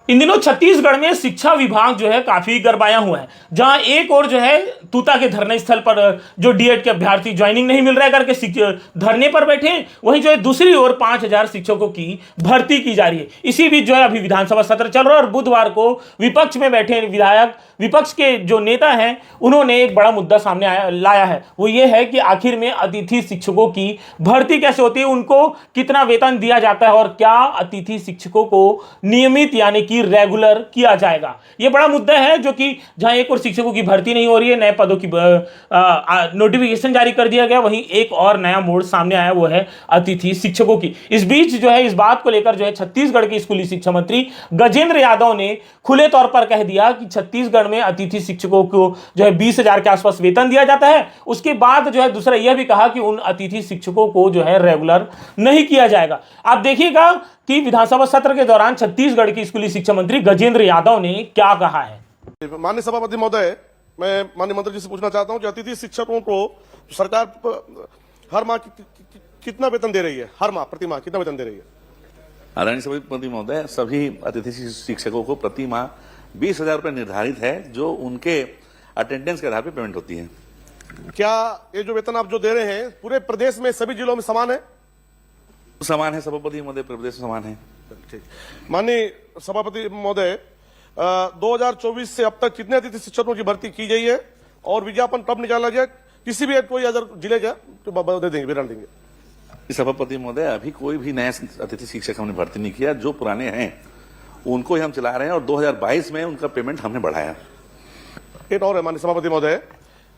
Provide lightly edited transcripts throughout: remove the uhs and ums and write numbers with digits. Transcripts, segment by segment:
इन दिनों छत्तीसगढ़ में शिक्षा विभाग जो है काफी गरमाया हुआ है, जहां एक और जो है तूता के धरने स्थल पर जो डीएड के अभ्यर्थी ज्वाइनिंग नहीं मिल रहा है करके धरने पर बैठे, वहीं जो है दूसरी ओर 5,000 शिक्षकों की भर्ती की जा रही है। इसी बीच जो है अभी विधानसभा सत्र चल रहा है और बुधवार को विपक्ष में बैठे विधायक, विपक्ष के जो नेता हैं, उन्होंने एक बड़ा मुद्दा सामने लाया है। वो ये है कि आखिर में अतिथि शिक्षकों की भर्ती कैसे होती है, उनको कितना वेतन दिया जाता है और क्या अतिथि शिक्षकों को नियमित यानी कि रेगुलर किया जाएगा। यह बड़ा मुद्दा है, जो कि जहां एक और शिक्षकों की भर्ती नहीं हो रही है, नए पदों की नोटिफिकेशन जारी कर दिया गया, वहीं एक और नया मोड़ सामने आया, वो है अतिथि शिक्षकों की। इस बीच जो है इस बात को लेकर जो है छत्तीसगढ़ के स्कूली शिक्षा मंत्री गजेंद्र यादव ने खुले तौर पर कह दिया कि छत्तीसगढ़ में अतिथि शिक्षकों को जो है 20,000 के आसपास वेतन दिया जाता है। उसके बाद जो है दूसरा यह भी कहा कि उन अतिथि शिक्षकों को जो है रेगुलर नहीं किया जाएगा। आप देखिएगा कि विधानसभा सत्र के दौरान छत्तीसगढ़ के स्कूली शिक्षा मंत्री गजेंद्र यादव ने क्या कहा है। माननीय सभापति महोदय, मैं माननीय मंत्री जी से पूछना चाहता हूं कि अतिथि शिक्षकों को सरकार हर माह कितना वेतन दे रही है, हर माह प्रति माह कितना वेतन दे रही है? आदरणीय सभापति महोदय, सभी अतिथि शिक्षकों को प्रति माह 20,000 रुपये निर्धारित है, जो उनके अटेंडेंस के आधार पर पेमेंट होती है। क्या ये जो वेतन आप जो दे रहे हैं पूरे प्रदेश में सभी जिलों में समान है? समान है सभापति महोदय, प्रदेश में समान है। ठीक। माननीय सभापति महोदय, 2024 से अब तक कितने अतिथि शिक्षकों की भर्ती की गई है और विज्ञापन कब निकाला गया? किसी भी कोई अगर जिले का तो दे देंगे, विवरण देंगे। सभापति महोदय, अभी कोई भी नया अतिथि शिक्षक हमने भर्ती नहीं किया, जो पुराने हैं उनको ही हम चला रहे हैं और 2022 में उनका पेमेंट हमने बढ़ाया। एक और है माननीय सभापति महोदय,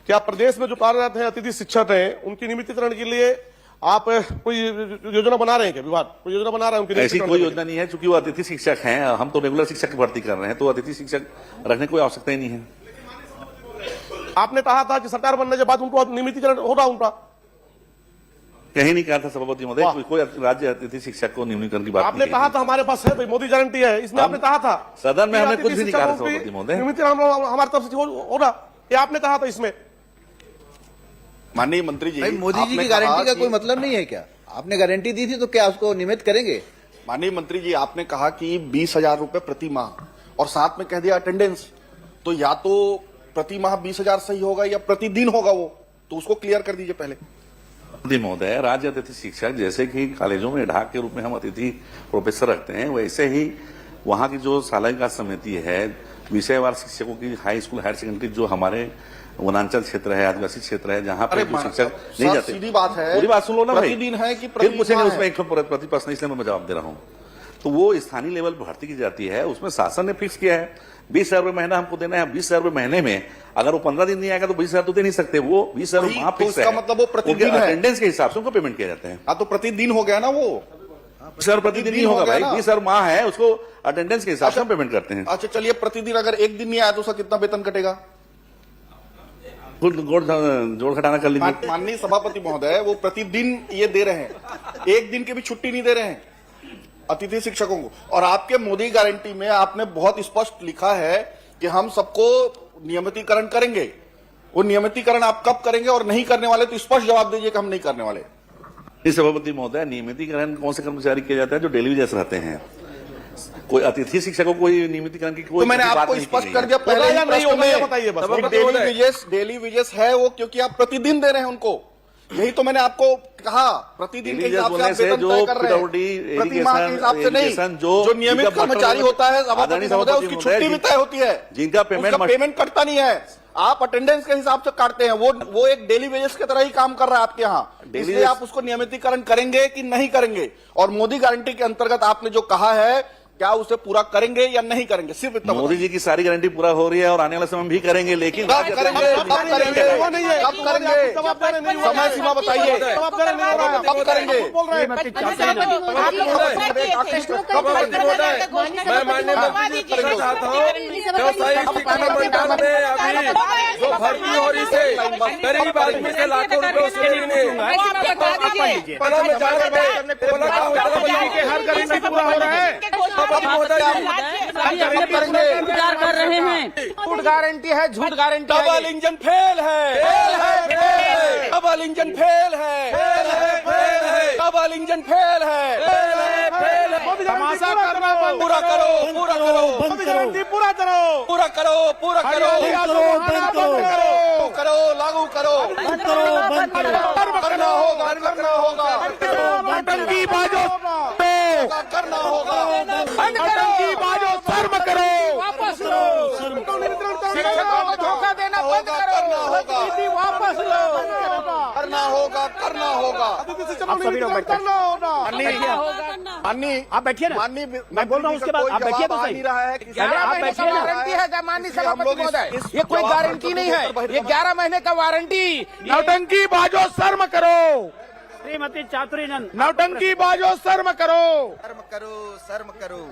क्या प्रदेश में जो कार्यरत हैं अतिथि शिक्षक हैं उनकी नियमितीकरण के लिए आप कोई योजना बना रहे हैं क्या? विभाग कोई योजना बना रहा है उनकी? ऐसी कोई योजना नहीं है, क्योंकि वो अतिथि शिक्षक हैं। हम तो रेगुलर शिक्षक की भर्ती कर रहे हैं, तो अतिथि शिक्षक रखने की कोई आवश्यकता ही नहीं है। आपने कहा था कि सरकार बनने के बाद उनको नियमितीकरण होगा उनका। कहीं नहीं कहा था सभापति महोदय, कोई राज्य अतिथि शिक्षक को नियमितीकरण की बात आपने कहा था हमारे पास है, मोदी गारंटी है, इसमें आपने कहा था। सदन में हमने कुछ भी नहीं कहा सभापति महोदय। नियमितीकरण हमारी तरफ से होगा, ये आपने कहा था इसमें। माननीय मंत्री जी, मोदी जी की गारंटी का कोई मतलब नहीं है क्या? आपने गारंटी दी थी तो क्या उसको नियमित करेंगे? माननीय मंत्री जी, आपने कहा कि 20,000 रुपए प्रति माह और साथ में कह दिया अटेंडेंस, तो या तो प्रति माह 20,000 सही होगा या प्रतिदिन होगा, वो तो उसको क्लियर कर दीजिए पहले। महोदय, राज्य अतिथि शिक्षक जैसे कि कॉलेजों में ढाक के रूप में हम अतिथि प्रोफेसर रखते हैं, वैसे ही वहां की जो सालाना समिति है विषयवार शिक्षकों की, हाई स्कूल हायर सेकेंडरी जो हमारे वनांचल क्षेत्र है, आदिवासी क्षेत्र है, जहां पर शिक्षक नहीं जाते। सीधी बात है, पूरी बात सुन लो ना भाई। प्रतिदिन है कि फिर पूछेंगे उसमें एक प्रति प्रश्न, इसलिए मैं जवाब दे रहा हूं। तो वो स्थानीय लेवल पर भर्ती की जाती है, उसमें शासन ने फिक्स किया है 20,000 रुपये महीना हमको देना है। 20,000 रुपये महीने में अगर वो 15 दिन नहीं आएगा तो 20,000 तो दे नहीं सकते, वो 20,000 रुपये वहां फिक्स है। मतलब वो प्रतिदिन है, अटेंडेंस के हिसाब से उनको पेमेंट किया जाता है। हाँ, तो प्रतिदिन हो गया ना वो। 20,000 प्रतिदिन नहीं होगा भाई, 20,000 माह है, उसको अटेंडेंस के हिसाब से पेमेंट करते हैं। अच्छा चलिए, प्रतिदिन अगर एक दिन नहीं आया तो उसका कितना वेतन कटेगा? जोड़ घटाना कर लीजिए। माननीय सभापति महोदय, वो प्रतिदिन ये दे रहे हैं, एक दिन की भी छुट्टी नहीं दे रहे हैं अतिथि शिक्षकों को। और आपके मोदी गारंटी में आपने बहुत स्पष्ट लिखा है कि हम सबको नियमितीकरण करेंगे। वो नियमितीकरण आप कब करेंगे और नहीं करने वाले, तो स्पष्ट जवाब दीजिए कि हम नहीं करने वाले। सभापति महोदय, नियमितीकरण कौन से कर्मचारी किया जाता है? जो डेली वेजेस रहते हैं। कोई अतिथि शिक्षकों को नियमितीकरण की कोई, तो मैंने आपको स्पष्ट कर दिया पहले ही प्रश्न में, बताइए बस। डेली वेजेस है वो, क्योंकि आप प्रतिदिन दे रहे हैं उनको। यही तो मैंने आपको कहा, प्रतिदिन के हिसाब से आप वेतन तय कर रहे हैं, प्रति माह के हिसाब से नहीं। जो नियमित कर्मचारी होता है सभापति महोदय, उसकी छुट्टी भी तय होती है, जिनका पेमेंट कटता नहीं है। आप अटेंडेंस के हिसाब से काटते हैं, वो एक डेली वेजेस की तरह ही काम कर रहा है आपके यहाँ। इसलिए आप उसको नियमितीकरण करेंगे कि नहीं करेंगे? और मोदी गारंटी के अंतर्गत आपने जो कहा है, क्या उसे पूरा करेंगे या नहीं करेंगे? सिर्फ इतना। मोदी जी की सारी गारंटी पूरा हो रही है और आने वाले समय में भी करेंगे, लेकिन कब करेंगे? समय सीमा बताइए, कब करेंगे? मैं माननीय मंत्री जी कहना चाहता हूँ, व्यवसायिक शिक्षा मंडल में अभी जो भर्ती हो रही से गरीब आदमी से लाखों रुपए वसूले नहीं। हर गरीब पूरा हो रहा है। कर रहे हैं, झूठ गारंटी है, झूठ गारंटी। डबल इंजन फेल है, डबल इंजन फेल है, डबल इंजन फेल है। तमाशा करना बंद पूरा करो, पूरा करो, मोदी गारंटी पूरा करो, पूरा करो, पूरा करो, करो, लागू करो, करना होगा, करना होगा, आतंकी बाजो करना होगा, आतंकी बाजो शर्म करो, वापस लो, शिक्षकों को धोखा देना बंद करो, वापस लो, करना होगा, करना होगा। आप सभी लोग बैठिए। माननीय आप बैठिए ना, माननीय मैं बोल रहा हूँ उसके बाद आप बैठिए तो सही। नहीं रहा है कि 11 आप महीने बैठिए का ना। वारंटी है माननीय हम सभापति लोग महोदय, इस ये कोई जवाब गारंटी नहीं है, ये 11 महीने का वारंटी। नौटंकी बाजो शर्म करो, श्रीमती चातुरी नंद, नौटंकी बाजो शर्म करो। शर्म करो, शर्म करो।